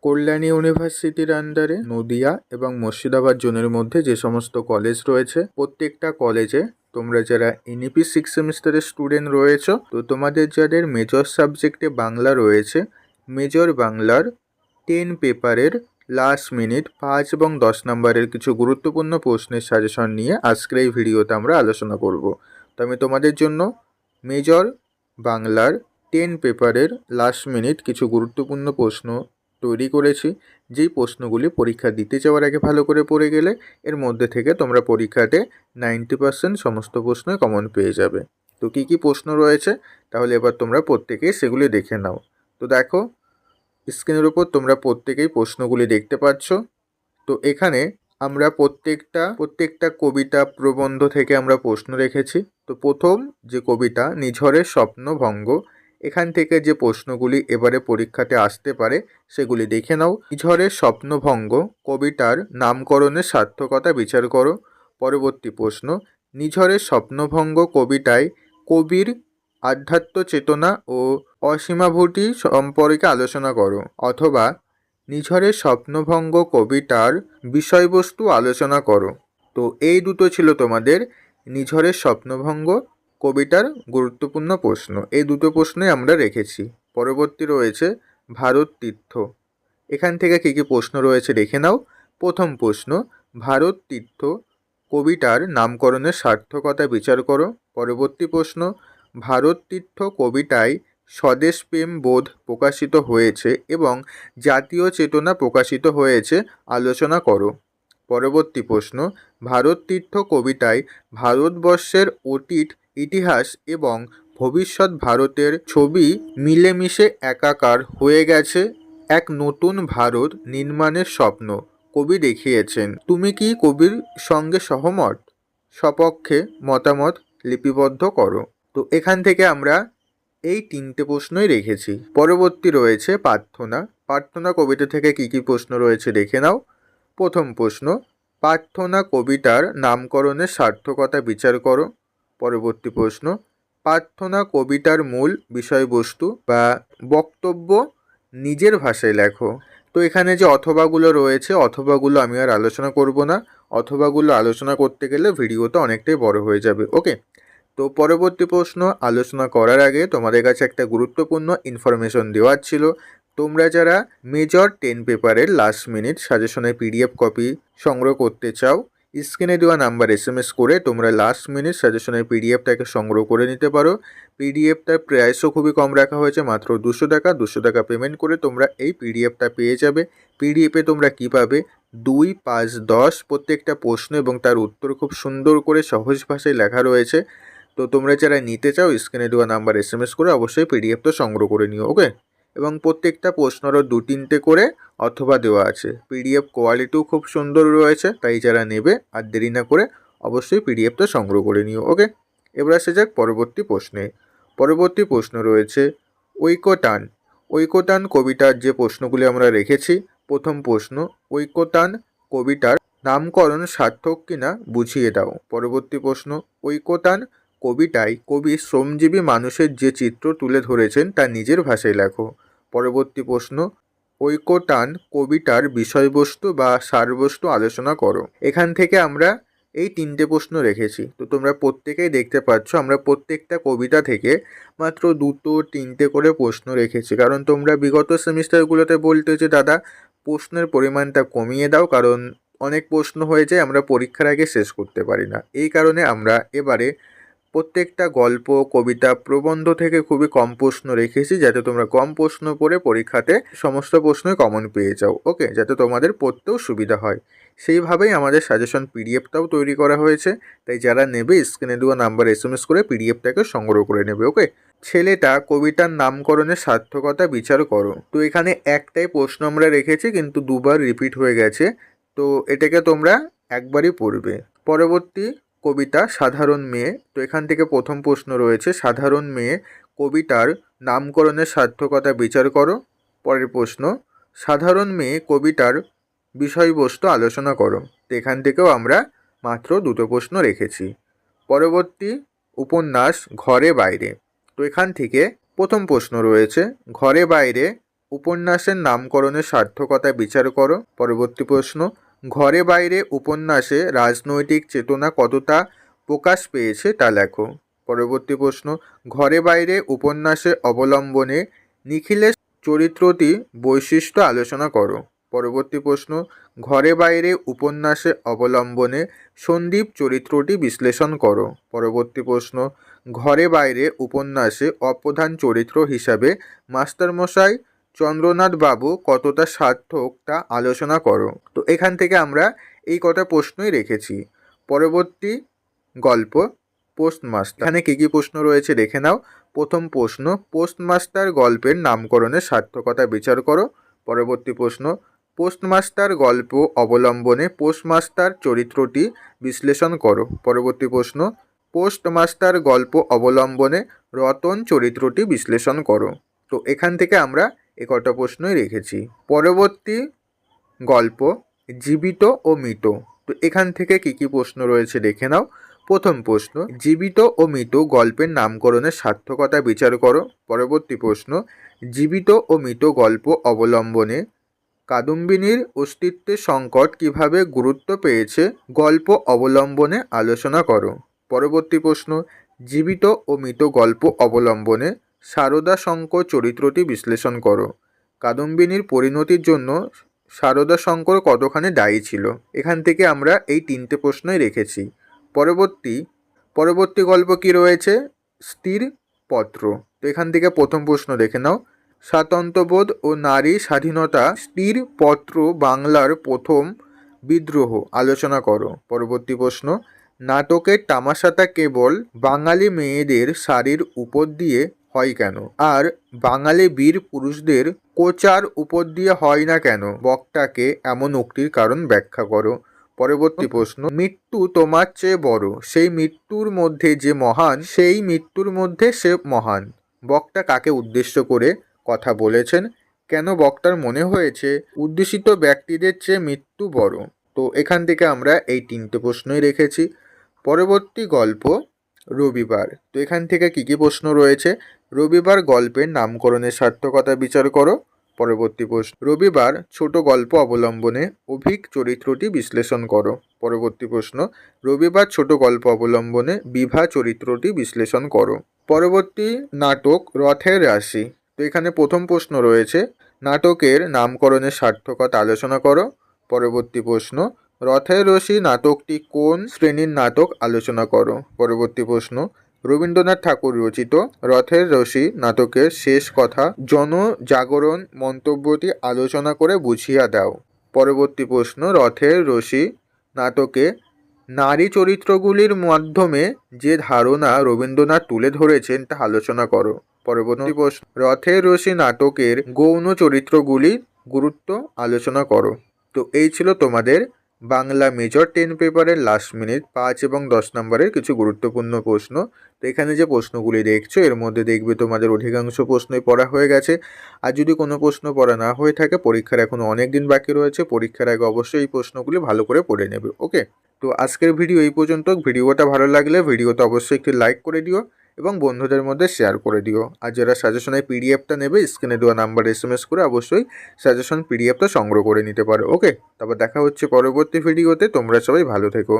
কল্যাণী ইউনিভার্সিটির আন্ডারে নদিয়া এবং মুর্শিদাবাদ জোনের মধ্যে যে সমস্ত কলেজ রয়েছে, প্রত্যেকটা কলেজে তোমরা যারা এনইপি 6 সেমিস্টারের স্টুডেন্ট রয়েছো, তো তোমাদের যাদের মেজর সাবজেক্টে বাংলা রয়েছে, মেজর বাংলার 10 পেপারের লাস্ট মিনিট 5 এবং 10 নম্বরের কিছু গুরুত্বপূর্ণ প্রশ্নের সাজেশন নিয়ে আজকের এই ভিডিওতে আমরা আলোচনা করব। তো আমি তোমাদের জন্য মেজর বাংলার 10 পেপারের লাস্ট মিনিট কিছু গুরুত্বপূর্ণ প্রশ্ন তৈরি করেছি, যেই প্রশ্নগুলি পরীক্ষা দিতে যাওয়ার আগে ভালো করে পড়ে গেলে এর মধ্যে থেকে তোমরা পরীক্ষাতে 90% সমস্ত প্রশ্নই কমন পেয়ে যাবে। তো কী কী প্রশ্ন রয়েছে তাহলে এবার তোমরা প্রত্যেকেই সেগুলি দেখে নাও। তো দেখো, স্ক্রিনের উপর তোমরা প্রত্যেকেই প্রশ্নগুলি দেখতে পাচ্ছ। তো এখানে আমরা প্রত্যেকটা কবিতা প্রবন্ধ থেকে আমরা প্রশ্ন রেখেছি। তো প্রথম যে কবিতা নিঝড়ের স্বপ্নভঙ্গ, এখান থেকে যে প্রশ্নগুলি এবারে পরীক্ষাতে আসতে পারে সেগুলি দেখে নাও। নিঝড়ের স্বপ্নভঙ্গ কবিতার নামকরণের সার্থকতা বিচার করো। পরবর্তী প্রশ্ন, নিঝড়ের স্বপ্নভঙ্গ কবিতায় কবির আধ্যাত্ম চেতনা ও অসীমাভূতি সম্পর্কে আলোচনা করো। অথবা নিঝড়ের স্বপ্নভঙ্গ কবিতার বিষয়বস্তু আলোচনা করো। তো এই দুটো ছিল তোমাদের নিঝড়ের স্বপ্নভঙ্গ কবিতার গুরুত্বপূর্ণ প্রশ্ন। এই দুটো প্রশ্নই আমরা রেখেছি। পরবর্তী রয়েছে ভারত তীর্থ, এখান থেকে কী কী প্রশ্ন রয়েছে দেখে নাও। প্রথম প্রশ্ন, ভারত তীর্থ কবিতার নামকরণের সার্থকতা বিচার করো। পরবর্তী প্রশ্ন, ভারত তীর্থ কবিতায় স্বদেশপ্রেম বোধ প্রকাশিত হয়েছে এবং জাতীয় চেতনা প্রকাশিত হয়েছে, আলোচনা করো। পরবর্তী প্রশ্ন, ভারত তীর্থ কবিতায় ভারতবর্ষের অতীত ইতিহাস এবং ভবিষ্যৎ ভারতের ছবি মিলেমিশে একাকার হয়ে গেছে, এক নতুন ভারত নির্মাণের স্বপ্ন কবি দেখিয়েছেন। তুমি কি কবির সঙ্গে সহমত? সপক্ষে মতামত লিপিবদ্ধ করো। তো এখান থেকে আমরা এই তিনটে প্রশ্নই রেখেছি। পরবর্তী রয়েছে প্রার্থনা। প্রার্থনা কবিতা থেকে কী কী প্রশ্ন রয়েছে দেখে নাও। প্রথম প্রশ্ন, প্রার্থনা কবিতার নামকরণের সার্থকতা বিচার করো। পরবর্তী প্রশ্ন, প্রার্থনা কবিতার মূল বিষয়বস্তু বা বক্তব্য নিজের ভাষায় লেখো। তো এখানে যে অথবাগুলো রয়েছে, অথবাগুলো আমি আর আলোচনা করব না। অথবাগুলো আলোচনা করতে গেলে ভিডিওটা অনেকটাই বড় হয়ে যাবে। ওকে, তো পরবর্তী প্রশ্ন আলোচনা করার আগে তোমাদের কাছে একটা গুরুত্বপূর্ণ ইনফরমেশন দেওয়ার ছিল। তোমরা যারা মেজর 10 পেপারের লাস্ট মিনিট সাজেশনের পিডিএফ কপি সংগ্রহ করতে চাও, স্ক্রিনে দেওয়া নাম্বার SMS করে তোমরা লাস্ট মিনিট সাজেশনের পিডিএফটাকে সংগ্রহ করে নিতে পারো। পিডিএফটার প্রাইসও খুবই কম রাখা হয়েছে, মাত্র 200 টাকা পেমেন্ট করে তোমরা এই পিডিএফটা পেয়ে যাবে। পিডিএফে তোমরা কী পাবে, 2, 5, 10 প্রত্যেকটা প্রশ্ন এবং তার উত্তর খুব সুন্দর করে সহজ ভাষায় লেখা রয়েছে। তো তোমরা যারা নিতে চাও স্ক্রিনে দেওয়া নাম্বার SMS করে অবশ্যই পিডিএফটা সংগ্রহ করে নিও। ওকে, এবং প্রত্যেকটা প্রশ্নেরও 2-3টে করে অথবা দেওয়া আছে। পিডিএফ কোয়ালিটিও খুব সুন্দর রয়েছে, তাই যারা নেবে আর দেরি না করে অবশ্যই পিডিএফটা সংগ্রহ করে নিও। ওকে, এবার আসা যাক পরবর্তী প্রশ্নে। পরবর্তী প্রশ্ন রয়েছে ঐকতান। ঐকতান কবিতার যে প্রশ্নগুলি আমরা রেখেছি। প্রথম প্রশ্ন, ঐকতান কবিতার নামকরণ সার্থক কিনা বুঝিয়ে দাও। পরবর্তী প্রশ্ন, ঐকতান কবিতায় কবি শ্রমজীবী মানুষের যে চিত্র তুলে ধরেছেন তা নিজের ভাষায় লেখো। পরবর্তী প্রশ্ন, ঐকতান কবিতার বিষয়বস্তু বা সারবস্তু আলোচনা করো। এখান থেকে আমরা এই 3টে প্রশ্ন রেখেছি। তো তোমরা প্রত্যেকেই দেখতে পাচ্ছ আমরা প্রত্যেকটা কবিতা থেকে মাত্র 2-3টে করে প্রশ্ন রেখেছি, কারণ তোমরা বিগত সেমিস্টারগুলোতে বলতে যে দাদা প্রশ্নের পরিমাণটা কমিয়ে দাও, কারণ অনেক প্রশ্ন হয়ে যায়, আমরা পরীক্ষার আগে শেষ করতে পারি না। এই কারণে আমরা এবারে প্রত্যেকটা গল্প, কবিতা, প্রবন্ধ থেকে খুবই কম প্রশ্ন রেখেছি, যাতে তোমরা কম প্রশ্ন পড়ে পরীক্ষাতে সমস্ত প্রশ্নই কমন পেয়ে যাও। ওকে, যাতে তোমাদের পড়তেও সুবিধা হয়, সেইভাবেই আমাদের সাজেশন পিডিএফটাও তৈরি করা হয়েছে। তাই যারা নেবে স্ক্রিনে দেওয়া নাম্বার SMS করে পিডিএফটাকে সংগ্রহ করে নেবে। ওকে, ছেলেটা কবিতার নামকরণের সার্থকতা বিচার করো। তো এখানে একটাই প্রশ্ন আমরা রেখেছি, কিন্তু দুবার রিপিট হয়ে গেছে, তো এটাকে তোমরা একবারই পড়বে। পরবর্তী কবিতা সাধারণ মেয়ে। তো এখান থেকে প্রথম প্রশ্ন রয়েছে সাধারণ মেয়ে কবিতার নামকরণের সার্থকতা বিচার করো। পরের প্রশ্ন, সাধারণ মেয়ে কবিতার বিষয়বস্তু আলোচনা করো। তো এখান থেকেও আমরা মাত্র 2টো প্রশ্ন রেখেছি। পরবর্তী উপন্যাস ঘরে বাইরে। তো এখান থেকে প্রথম প্রশ্ন রয়েছে ঘরে বাইরে উপন্যাসের নামকরণের সার্থকতা বিচার করো। পরবর্তী প্রশ্ন, ঘরে বাইরে উপন্যাসে রাজনৈতিক চেতনা কতটা প্রকাশ পেয়েছে তা লেখো। পরবর্তী প্রশ্ন, ঘরে বাইরে উপন্যাসে অবলম্বনে নিখিলের চরিত্রটি বৈশিষ্ট্য আলোচনা করো। পরবর্তী প্রশ্ন, ঘরে বাইরে উপন্যাসে অবলম্বনে সন্দীপ চরিত্রটি বিশ্লেষণ করো। পরবর্তী প্রশ্ন, ঘরে বাইরে উপন্যাসে অপ্রধান চরিত্র হিসাবে মাস্টারমশাই চন্দ্রনাথ বাবু কতটা সার্থক তা আলোচনা করো। তো এখান থেকে আমরা এই কটা প্রশ্নই রেখেছি। পরবর্তী গল্প পোস্টমাস্টার। এখানে কী কী প্রশ্ন রয়েছে দেখে নাও। প্রথম প্রশ্ন, পোস্টমাস্টার গল্পের নামকরণের সার্থকতা বিচার করো। পরবর্তী প্রশ্ন, পোস্টমাস্টার গল্প অবলম্বনে পোস্টমাস্টার চরিত্রটি বিশ্লেষণ করো। পরবর্তী প্রশ্ন, পোস্টমাস্টার গল্প অবলম্বনে রতন চরিত্রটি বিশ্লেষণ করো। তো এখান থেকে আমরা এ কটা প্রশ্নই রেখেছি। পরবর্তী গল্প জীবিত ও মৃত। তো এখান থেকে কী কী প্রশ্ন রয়েছে দেখে নাও। প্রথম প্রশ্ন, জীবিত ও মৃত গল্পের নামকরণের সার্থকতা বিচার করো। পরবর্তী প্রশ্ন, জীবিত ও মৃত গল্প অবলম্বনে কাদম্বিনীর অস্তিত্বের সংকট কিভাবে গুরুত্ব পেয়েছে গল্প অবলম্বনে আলোচনা করো। পরবর্তী প্রশ্ন, জীবিত ও মৃত গল্প অবলম্বনে সারদা শঙ্কর চরিত্রটি বিশ্লেষণ করো। কাদম্বিনীর পরিণতির জন্য সারদা শঙ্কর কতখানি দায়ী ছিল। এখান থেকে আমরা এই তিনটে প্রশ্নই রেখেছি। পরবর্তী গল্প কি রয়েছে, স্থির পত্র। তো এখান থেকে প্রথম প্রশ্ন দেখে নাও। স্বাতন্ত্র্যবোধ ও নারী স্বাধীনতা স্থির পত্র বাংলার প্রথম বিদ্রোহ আলোচনা করো। পরবর্তী প্রশ্ন, নাটকের তামাশাটা কেবল বাঙালি মেয়েদের শাড়ির উপর দিয়ে হয় কেন, আর বাঙালি বীর পুরুষদের কোচার উপর দিয়ে হয় না কেন, বক্তাকে এমন উক্তির কারণ ব্যাখ্যা করো। পরবর্তী প্রশ্ন, মৃত্যু তোমার চেয়ে বড়, সেই মৃত্যুর মধ্যে যে মহান, সেই মৃত্যুর মধ্যে সে মহান। বক্তা কাকে উদ্দেশ্য করে কথা বলেছেন, কেন বক্তার মনে হয়েছে উদ্দেশিত ব্যক্তিদের চেয়ে মৃত্যু বড়। তো এখান থেকে আমরা এই তিনটে প্রশ্নই রেখেছি। পরবর্তী গল্প রবিবার। তো এখান থেকে কী কী প্রশ্ন রয়েছে, রবিবার গল্পের নামকরণের সার্থকতা বিচার করো। পরবর্তী প্রশ্ন, রবিবার ছোট গল্প অবলম্বনে অভিক চরিত্রটি বিশ্লেষণ করো। পরবর্তী প্রশ্ন, রবিবার ছোট গল্প অবলম্বনে বিভা চরিত্রটি বিশ্লেষণ করো। পরবর্তী নাটক রথের রাশি। তো এখানে প্রথম প্রশ্ন রয়েছে, নাটকের নামকরণের সার্থকতা আলোচনা করো। পরবর্তী প্রশ্ন, রথের রশি নাটকটি কোন শ্রেণীর নাটক আলোচনা করো। পরবর্তী প্রশ্ন, রবীন্দ্রনাথ ঠাকুর রচিত রথের রশি নাটকের শেষ কথা জনজাগরণ মন্তব্যটি আলোচনা করে বুঝিয়ে দাও। পরবর্তী প্রশ্ন, রথের রশি নাটকে নারী চরিত্রগুলির মাধ্যমে যে ধারণা রবীন্দ্রনাথ তুলে ধরেছেন তা আলোচনা করো। পরবর্তী প্রশ্ন, রথের রশি নাটকের গৌণ চরিত্রগুলির গুরুত্ব আলোচনা করো। তো এই ছিল তোমাদের বাংলা মেজর 10 পেপারের লাস্ট মিনিট 5 এবং 10 নম্বরের কিছু গুরুত্বপূর্ণ প্রশ্ন। তো এখানে যে প্রশ্নগুলি দেখছো এর মধ্যে দেখবে তোমাদের অধিকাংশ প্রশ্নই পড়া হয়ে গেছে। আর যদি কোনো প্রশ্ন পড়া না হয়ে থাকে, পরীক্ষার এখনও অনেক দিন বাকি রয়েছে, পরীক্ষার আগে অবশ্যই এই প্রশ্নগুলি ভালো করে পড়ে নেবে। ওকে, তো আজকের ভিডিও এই পর্যন্ত। ভিডিওটা ভালো লাগলে ভিডিওতে অবশ্যই একটি লাইক করে দিও এবং বন্ধুদের মধ্যে শেয়ার করে দিও। আর যারা সাজেশনের পিডিএফটা নেবে, স্ক্রিনে দেওয়া নাম্বার SMS করে অবশ্যই সাজেশন পিডিএফটা সংগ্রহ করে নিতে পারো। ওকে, তারপর দেখা হচ্ছে পরবর্তী ভিডিওতে। তোমরা সবাই ভালো থেকো।